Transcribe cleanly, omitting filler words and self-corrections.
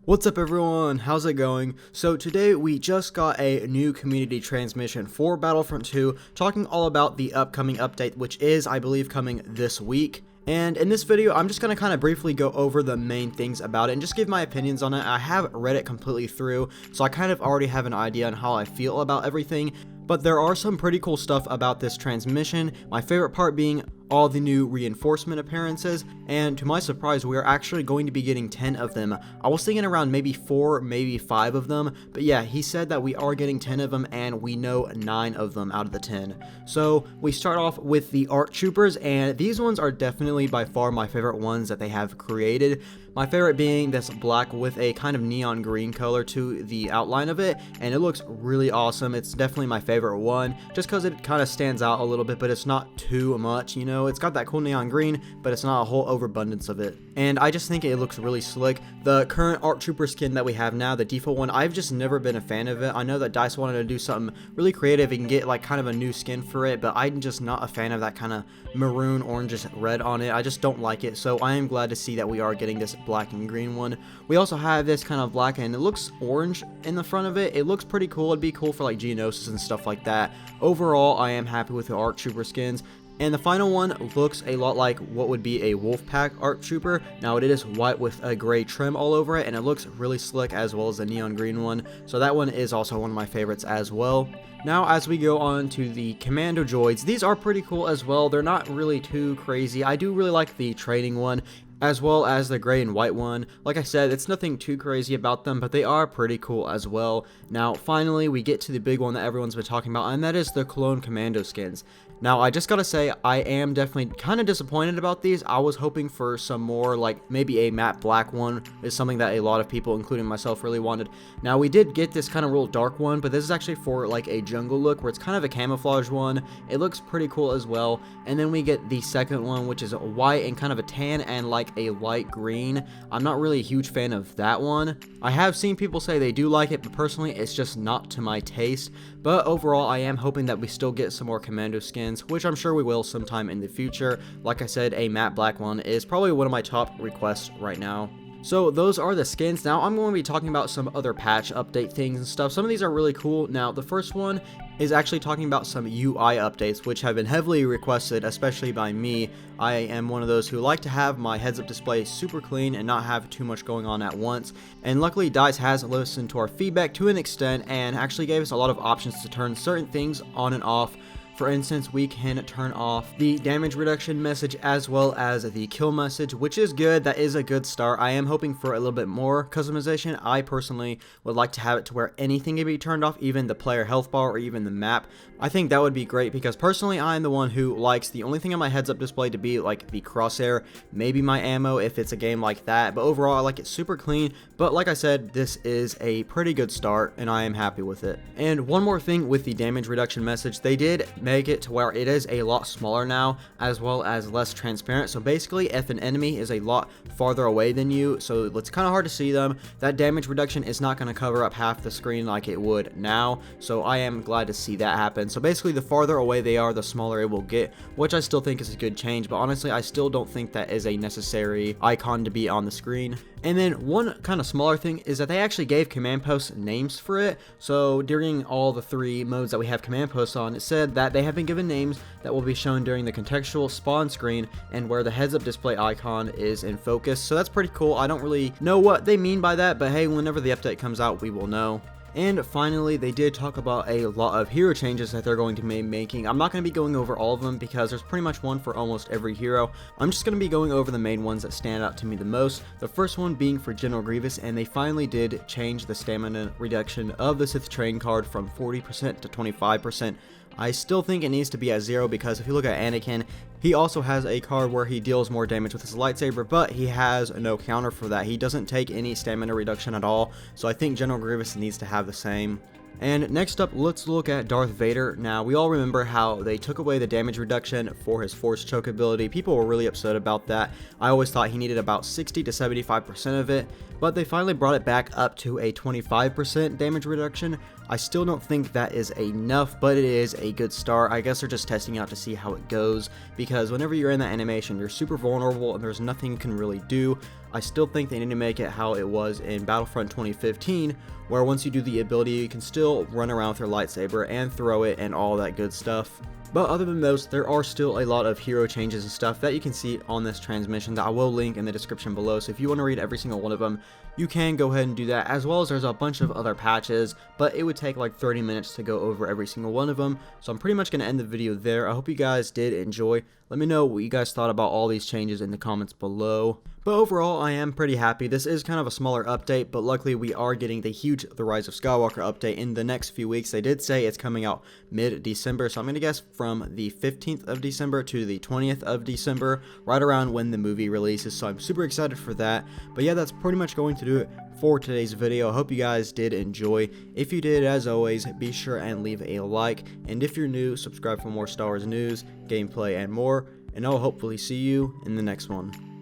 What's up everyone, how's it going? So today we just got a new community transmission for Battlefront 2 talking all about the upcoming update, which is, I believe, coming this week. And in this video, I'm just going to kind of briefly go over the main things about it and just give my opinions on it. I have read it completely through, so I kind of already have an idea on how I feel about everything. But there are some pretty cool stuff about this transmission, my favorite part being all the new reinforcement appearances, and to my surprise we are actually going to be getting 10 of them. I was thinking around maybe 4, maybe 5 of them, but yeah, he said that we are getting 10 of them and we know 9 of them out of the 10. So we start off with the ARC Troopers, and these ones are definitely by far my favorite ones that they have created. My favorite being this black with a kind of neon green color to the outline of it, and it looks really awesome. It's definitely my favorite one, just because it kind of stands out a little bit, but it's not too much, you know. It's got that cool neon green, but it's not a whole overabundance of it. And I just think it looks really slick. The current ARC Trooper skin that we have now, the default one, I've just never been a fan of it. I know that DICE wanted to do something really creative and get like kind of a new skin for it, but I'm just not a fan of that kind of maroon, orange, red on it. I just don't like it, so I am glad to see that we are getting this black and green one. We also have this kind of black, and it looks orange in the front of it. It looks pretty cool. It'd be cool for like Geonosis and stuff like that. Overall, I am happy with the ARC Trooper skins. And the final one looks a lot like what would be a Wolfpack ARC Trooper. Now it is white with a gray trim all over it, and it looks really slick, as well as the neon green one. So that one is also one of my favorites as well. Now as we go on to the Commando Droids, these are pretty cool as well. They're not really too crazy. I do really like the training one, as well as the gray and white one. Like I said, it's nothing too crazy about them, but they are pretty cool as well. Now finally we get to the big one that everyone's been talking about, and that is the Clone Commando skins. Now I just gotta say, I am definitely kind of disappointed about these. I was hoping for some more, like maybe a matte black one is something that a lot of people, including myself, really wanted. Now we did get this kind of real dark one, but this is actually for like a jungle look where it's kind of a camouflage one. It looks pretty cool as well. And then we get the second one, which is white and kind of a tan and like a light green. I'm not really a huge fan of that one. I have seen people say they do like it, but personally it's just not to my taste. But overall, I am hoping that we still get some more Commando skins, which I'm sure we will sometime in the future. Like I said, a matte black one is probably one of my top requests right now. So those are the skins. Now I'm going to be talking about some other patch update things and stuff. Some of these are really cool. Now the first one is actually talking about some UI updates, which have been heavily requested, especially by me. I am one of those who like to have my heads-up display super clean and not have too much going on at once. And luckily DICE has listened to our feedback to an extent and actually gave us a lot of options to turn certain things on and off. For instance, we can turn off the damage reduction message as well as the kill message, which is good. That is a good start. I am hoping for a little bit more customization. I personally would like to have it to where anything can be turned off, even the player health bar or even the map. I think that would be great because personally I am the one who likes the only thing on my heads up display to be like the crosshair, maybe my ammo if it's a game like that. But overall I like it super clean. But like I said, this is a pretty good start and I am happy with it. And one more thing with the damage reduction message, they did make it to where it is a lot smaller now, as well as less transparent. So basically if an enemy is a lot farther away than you, so it's kind of hard to see them, that damage reduction is not going to cover up half the screen like it would now. So I am glad to see that happen. So basically the farther away they are, the smaller it will get, which I still think is a good change, but honestly I still don't think that is a necessary icon to be on the screen. And then one kind of smaller thing is that they actually gave command posts names for it. So during all the 3 modes that we have command posts on, it said that they have been given names that will be shown during the contextual spawn screen and where the heads up display icon is in focus. So that's pretty cool. I don't really know what they mean by that, but hey, whenever the update comes out, we will know. And finally, they did talk about a lot of hero changes that they're going to be making. I'm not going to be going over all of them because there's pretty much one for almost every hero. I'm just going to be going over the main ones that stand out to me the most. The first one being for General Grievous, and they finally did change the stamina reduction of the Sith train card from 40% to 25%. I still think it needs to be at 0 because if you look at Anakin, he also has a card where he deals more damage with his lightsaber, but he has no counter for that. He doesn't take any stamina reduction at all, so I think General Grievous needs to have the same. And next up, let's look at Darth Vader. Now, we all remember how they took away the damage reduction for his Force Choke ability. People were really upset about that. I always thought he needed about 60 to 75% of it, but they finally brought it back up to a 25% damage reduction, I still don't think that is enough, but it is a good start. I guess they're just testing out to see how it goes, because whenever you're in that animation, you're super vulnerable and there's nothing you can really do. I still think they need to make it how it was in Battlefront 2015, where once you do the ability, you can still run around with your lightsaber and throw it and all that good stuff. But other than those, there are still a lot of hero changes and stuff that you can see on this transmission that I will link in the description below. So if you want to read every single one of them, you can go ahead and do that, as well as there's a bunch of other patches, but it would take like 30 minutes to go over every single one of them. So I'm pretty much going to end the video there. I hope you guys did enjoy. Let me know what you guys thought about all these changes in the comments below. But overall, I am pretty happy. This is kind of a smaller update, but luckily we are getting the huge The Rise of Skywalker update in the next few weeks. They did say it's coming out mid-December, so I'm going to guess from the 15th of December to the 20th of December, right around when the movie releases, so I'm super excited for that. But yeah, that's pretty much going to do it for today's video. I hope you guys did enjoy. If you did, as always, be sure and leave a like, and if you're new, subscribe for more Star Wars news, gameplay, and more, and I'll hopefully see you in the next one.